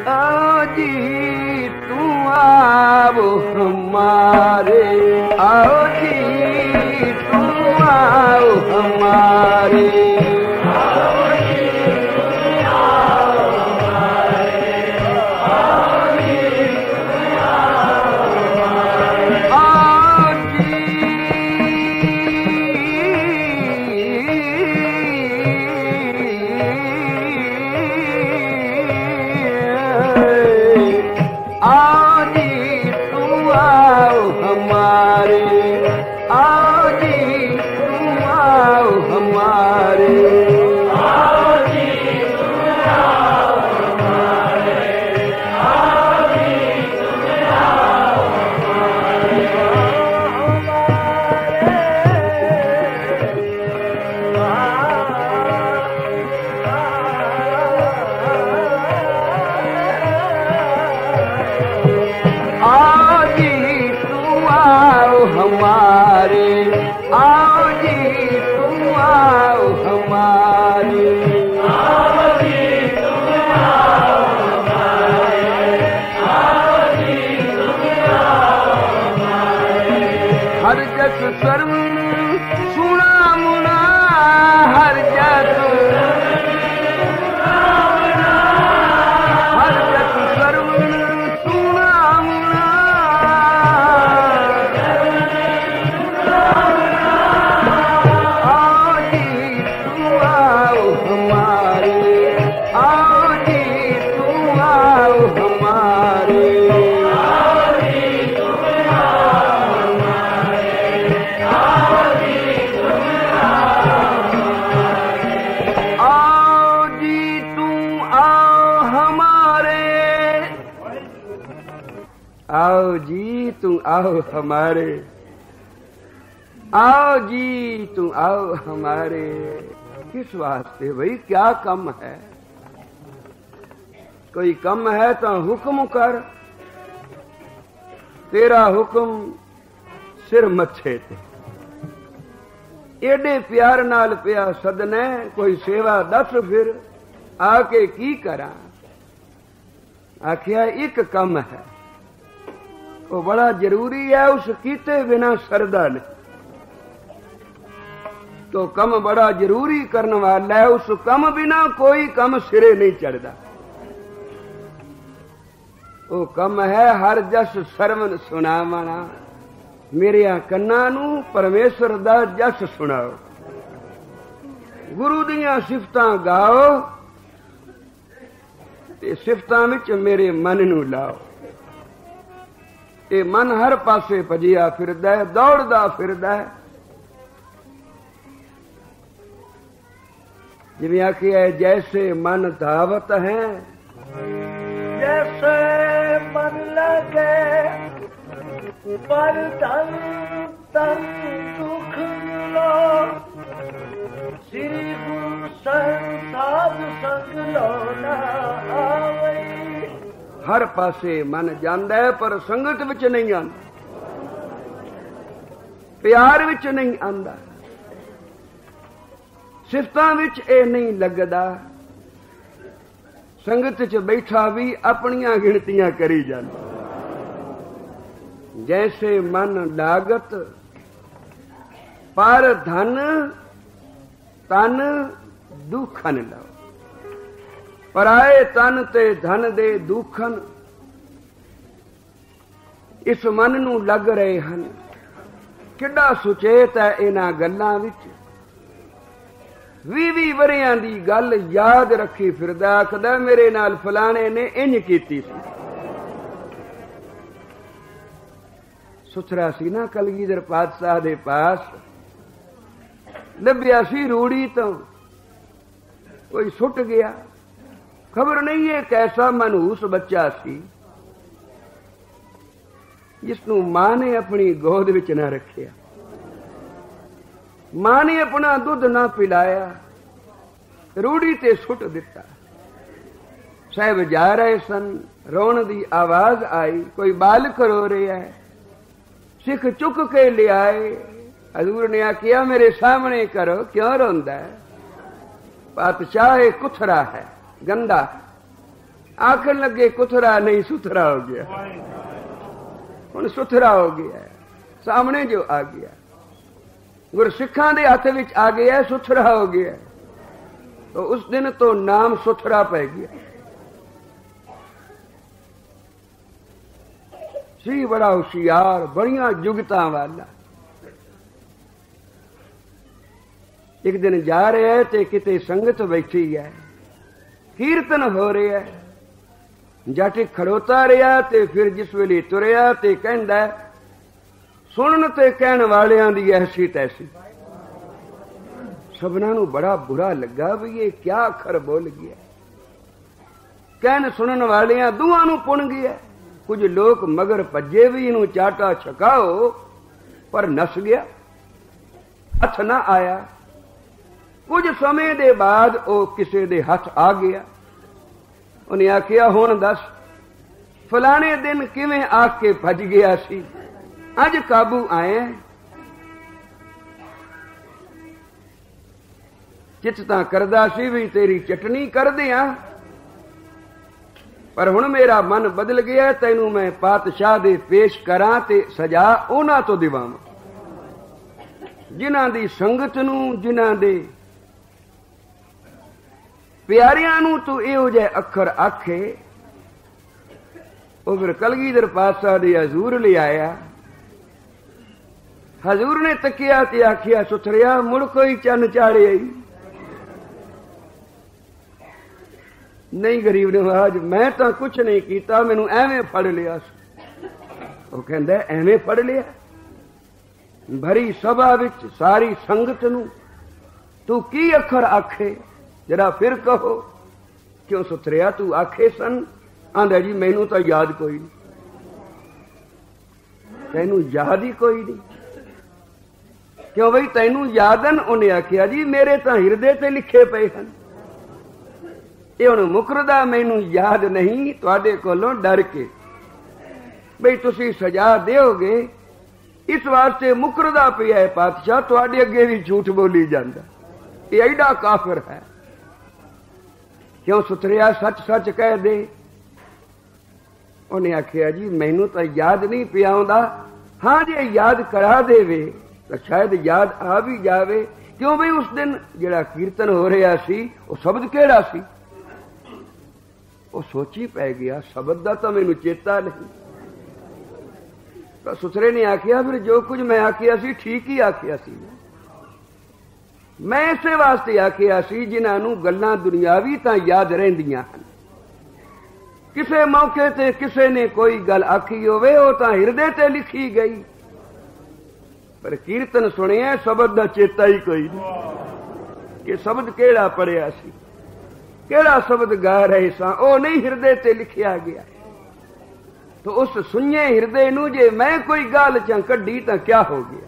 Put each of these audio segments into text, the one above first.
आओ जी तू आओ हमारे, आओ जी तू आओ हमारे, आओ हमारे, आओ जी तू आओ हमारे। किस वास्ते भाई, क्या कम है? कोई कम है तो हुक्म कर, तेरा हुक्म सिर मच्छे ते। एडे प्यार नाल पिया सदने, कोई सेवा दस फिर आके की करा। आखिया एक कम है, वो बड़ा जरूरी है, उस कीते बिना सरदा ने। तो कम बड़ा जरूरी करने वाला है, उस कम बिना कोई कम सिरे नहीं चढ़ता। वो कम है हर जस सरवण सुनावना, मेरे कन्ना नू परमेश्वर दा जस सुनाओ। गुरु दियां सिफतां गाओ ते सिफतां विच मेरे मन नू लाओ। ये मन हर पासे भजिया फिरदा है, दौड़दा फिरदा है। जिवें आखिया जैसे मन धावत है, जैसे मन लगे पर तन तन दुख लो, श्री गुरु साध संग लो ना आवे। हर पासे मन जांदा है पर संगत विच नहीं आंदा, प्यार विच नहीं आंदा, सिफतां विच ए नहीं लगदा। संगत च बैठा भी अपनियां गिणतियां करी जांदा। जैसे मन लागत पर धन तन दुखन लो, पराए तन ते धन दे दुखन इस मन नू लग रहे हैं। किड्डा सुचेत है इन्हां गल्लां विच। 20 वरियां दी गल याद रखी फिरदा, आखदा मेरे नाल फलाने ने इंज कीती सी। सुथरा सी ना कलगीधर पातशाह दे पास, लभ्या सी रूड़ी तो कोई सुट गया। खबर नहीं है कैसा मनहूस बच्चा सी जिसनू मां ने अपनी गोद विच ना रखिया, मां ने अपना दुध ना पिलाया, रूड़ी ते सुट दिता। साहब जा रहे सन, रोण दी आवाज आई, कोई बालक रो रहा है। सिख चुक के ले आए। हजूर ने आखिया मेरे सामने करो, क्यों रोंदा है? पातशाह कुथरा है, गंदा। आखन लगे कुथरा नहीं सुथरा हो गया, हुण सुथरा हो गया, सामने जो आ गया गुरसिखां दे हथ विच आ गया, सुथरा हो गया। तो उस दिन तो नाम सुथरा पै गया। सी बड़ा होशियार, बड़िया जुगतां वाला। एक दिन जा रहा है ते किते संगत बैठी है, कीर्तन हो रहा है, जट खड़ोता रहा ते फिर जिस वेले तुरया ते कहंदा सुनन ते कहण वालियां दी ऐसी तैसी। सबना नूं बड़ा बुरा लगा भी ये क्या अखर बोल गया। कहण सुनन वालियां दुआं नूं पुण गया। कुछ लोग मगर भज्जे भी इनू चाटा छकाओ, पर नस गया, हथ ना आया। कुछ समय दे बाद वो किसी दे हथ आ गया। उन्हें आखिया हुण दस फलाने दिन किवें आके भज गया सी, अज काबू आए। चित तां करदा सी भी तेरी चटनी कर दियां, पर हुण मेरा मन बदल गया। तैनू मैं पातशाह दे पेश करां ते सजा उन्हां तो दिवावां जिन्हां दी संगत नूं, जिन्हां दे प्यारियां नूं तू इहो जिहे अखर आखे। वो फिर कलगीधर पातशाह दे हजूर ले आया। हजूर ने तकिया ते आखिया सुथरिया मुड़ कोई चन चाड़े आई। नहीं गरीब नवाज, मैं तो कुछ नहीं कीता, मैनू एवें फड़ लिया। वो कहंदा एवें फड़ लिया? भरी सभा विच सारी संगत नूं तू की अखर आखे, जरा फिर कहो। क्यों सुथरिया तू आखे सन? आंदा जी मैनू तो याद कोई नहीं। तैनू याद ही कोई नहीं? क्यों बई तैनू यादन? उन्हें आखिया जी मेरे तो हिरदे ते लिखे पे हैं। ये हुण मुकरदा मैनू याद नहीं, तुहाडे कोलों डर के बई तुसी सजा देओगे, इस वास्ते मुकरदा पिया है पातशाह, तुहाडे अगे भी झूठ बोली जांदा। ये एडा काफिर है। क्यों सुथरिया सच सच कह दे। उन्हें आखिया जी मैनू तो याद नहीं पिया आउंदा। हाँ जे याद करा देवे तो शायद याद आ भी जावे। क्यों बई उस दिन जिहड़ा कीर्तन हो रहा सी वो शब्द केड़ा सी? वो सोची पै गया, शब्द दा तो मैनू चेता नहीं। तो सुथरे ने आखिया फिर जो कुछ मैं आखिया सी ठीक ही आखिया सी। मैं इसे वास्ते आखिया सी जिन्हां नूं गल्लां दुनियावी तां याद रहिंदियां हन। किसे मौके ते किसे ने कोई गल आखी होवे वो तां हिरदे ते लिखी गई, पर कीर्तन सुनिया शब्द दा चेता ही कोई नहीं कि शब्द केड़ा पढ़िया सी, केड़ा शब्द गा रहे सा, ओ नहीं हिरदे ते लिखिया गया। तो उस सुन्ने हिरदे नूं जे मैं कोई गाल च कड्डी तां क्या हो गया?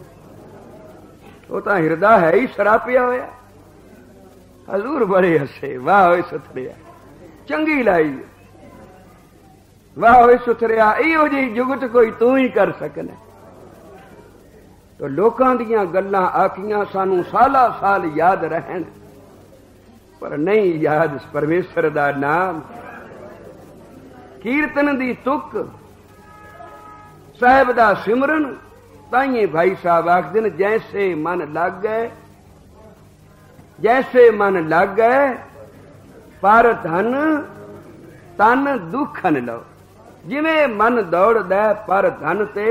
वो तां हिरदा है ही सरापिया होया। हजूर बड़े हसे, वाह होए सुथरिया, चंगी लाई, वाह होए सुथरिया, इहो जी जुगत कोई तू ही कर सकना। तो लोकां दियां गल्लां आखियां सानू साला साल याद रहन, पर नहीं याद परमेश्वर दा नाम। कीर्तन दी तुक, साहिब दा सिमरन। ताइए भाई साहब आखदे ने जैसे मन लग गए, जैसे मन लग गए पर धन तन दुखन लो। जिवें मन दौड़दा पर धन ते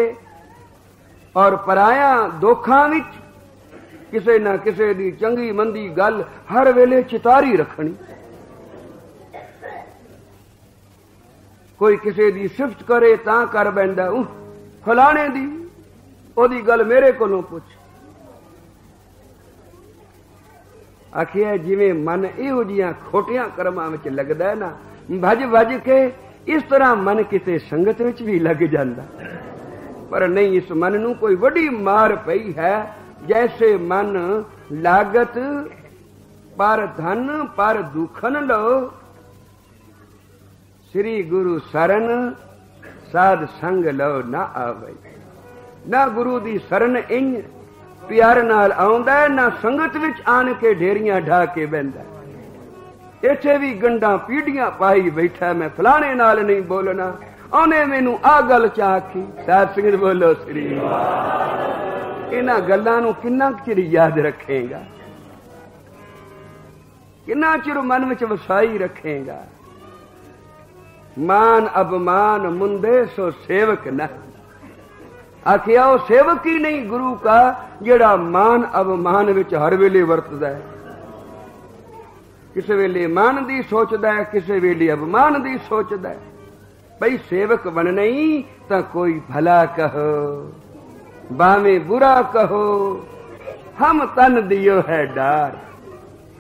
और पराया दुखां विच किसे ना किसे दी चंगी मंदी गल हर वेले चितारी रखनी। कोई किसे दी सिफत करे तां कर बैठा, फलाने दी ओदी गल मेरे कोलों पुछ। आखिया जिवें मन इहो जिहियां खोटियां कर्मां विच लगदा है ना, भज भज के, इस तरह मन किते संगत विच भी लग जांदा। पर नहीं, इस मन नूं कोई वड्डी मार पई है। जैसे मन लागत पर धन पर दुखन लो। श्री गुरु शरण साध संग लो ना आवे। ना गुरु दी शरण इंज प्यार नाल आउंदा, ना संगत विच आन के ढेरियां ढा के बहंदा। इत्थे भी गंढां पीढ़ियां पाई बैठा, मैं फलाने नाल नहीं बोलना, ਉਹਨੇ ਮੈਨੂੰ ਆ ਗੱਲ ਚ ਆਖੀ। ਸਾਧ ਸੰਗਤ ਬੋਲੋ ਸ੍ਰੀ ਵਾਹਿਗੁਰੂ। ਇਹਨਾਂ ਗੱਲਾਂ ਨੂੰ ਕਿੰਨਾ ਚਿਰ ਯਾਦ ਰੱਖੇਗਾ, ਕਿੰਨਾ ਚਿਰ ਮਨ ਵਿੱਚ ਵਸਾਈ ਰੱਖੇਗਾ। ਮਾਨ ਅਭਮਾਨ ਮੁੰਦੇ ਸੋ ਸੇਵਕ ਨਾ, ਆਖਿਆ ਉਹ ਸੇਵਕ ਹੀ ਨਹੀਂ ਗੁਰੂ ਕਾ ਜਿਹੜਾ ਮਾਨ ਅਭਮਾਨ ਵਿੱਚ ਹਰ ਵੇਲੇ ਵਰਤਦਾ ਹੈ। ਕਿਸੇ ਵੇਲੇ ਮਾਨ ਦੀ ਸੋਚਦਾ ਹੈ, ਕਿਸੇ ਵੇਲੇ ਅਭਮਾਨ ਦੀ ਸੋਚਦਾ ਹੈ। भाई सेवक बन नहीं तो कोई भला कहो, बामे बुरा कहो, हम तन दियो है डार।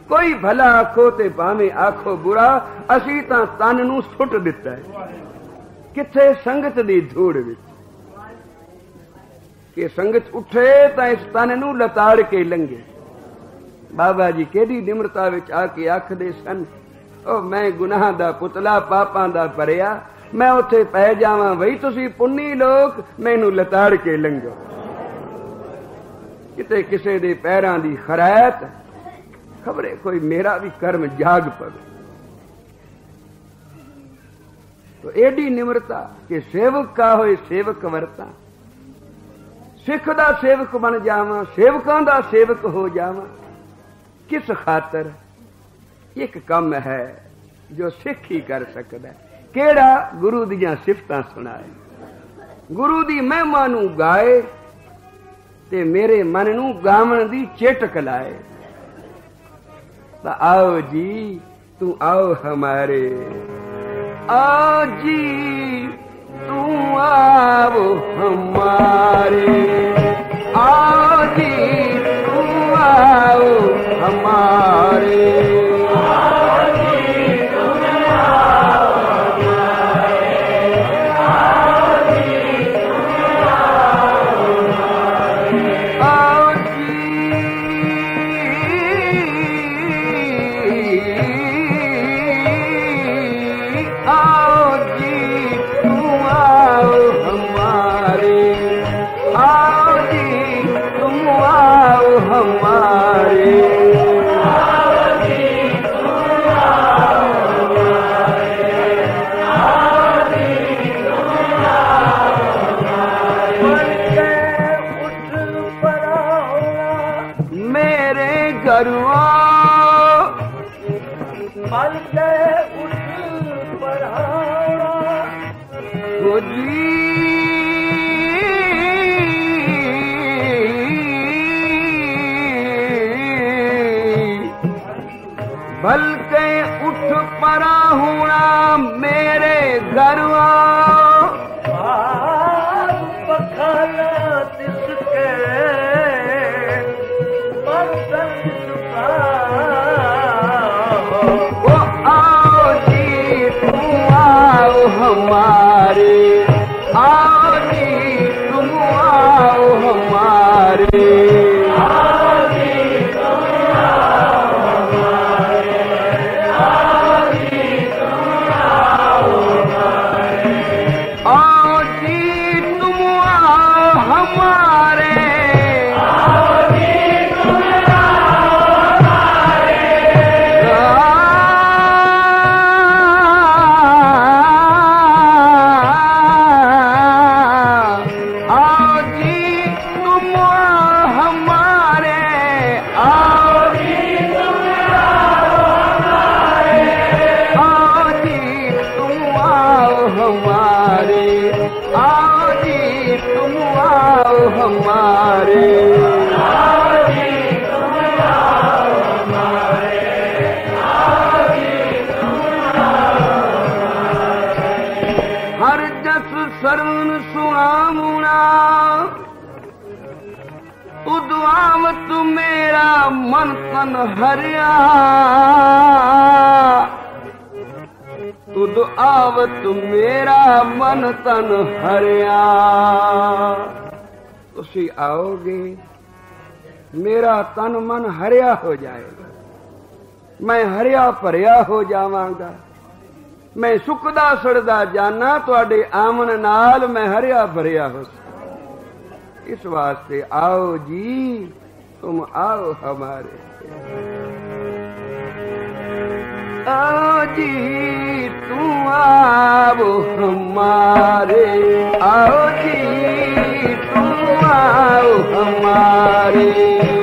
कोई भला आखो ते बामे आखो बुरा, असी तां तन नू सुट दिता है किथे संगत दी धूड़ विच, कि संगत उठे तां इस तन नू लताड़ के लंघे। बाबा जी केडी निमरता विच आके आखदे सन, ओ मैं गुनाह दा पुतला पापां दा भरिया, मैं उत्थे पै जावां, बई तुसी पुन्नी लोग मैनू लताड़ के लंघो। किते किसे दे पैरां दी खरैत, खबरे कोई मेरा भी कर्म जाग पवे। तो एडी निमरता कि सेवक का होए सेवक वरता, सिख दा सेवक बन जावां, सेवकां दा सेवक हो जावां। किस खातर? एक काम है जो सिख ही कर सकदा है। केड़ा? गुरु दियां सिफतां सुनाए, गुरु दी महिमा नू गाए ते मेरे मन नू गावण दी चेटक लाए। तो आओ जी तू आओ हमारे, आओ जी तू आओ हमारे, आओ जी तू आओ हमारे, बल्कि उठ परा हुआ मेरे घरवा, पखाना तिसके वो आओ जी तुम आओ हमारे, आओ जी तुम आओ हमारे, मन तन हरिया तुद आवत मेरा मन तन हरिया। तुसी आओगे मेरा तन मन हरिया हो जाएगा, मैं हरिया भरिया हो जावांगा, मैं सुखदा सड़दा जाना तुहाडे आमन नाल मैं हरिया भरिया हो सका। इस वास्ते आओ जी तुम आओ हमारे। आओ जी तू आओ हमारे, आओ जी तू आओ हमारे।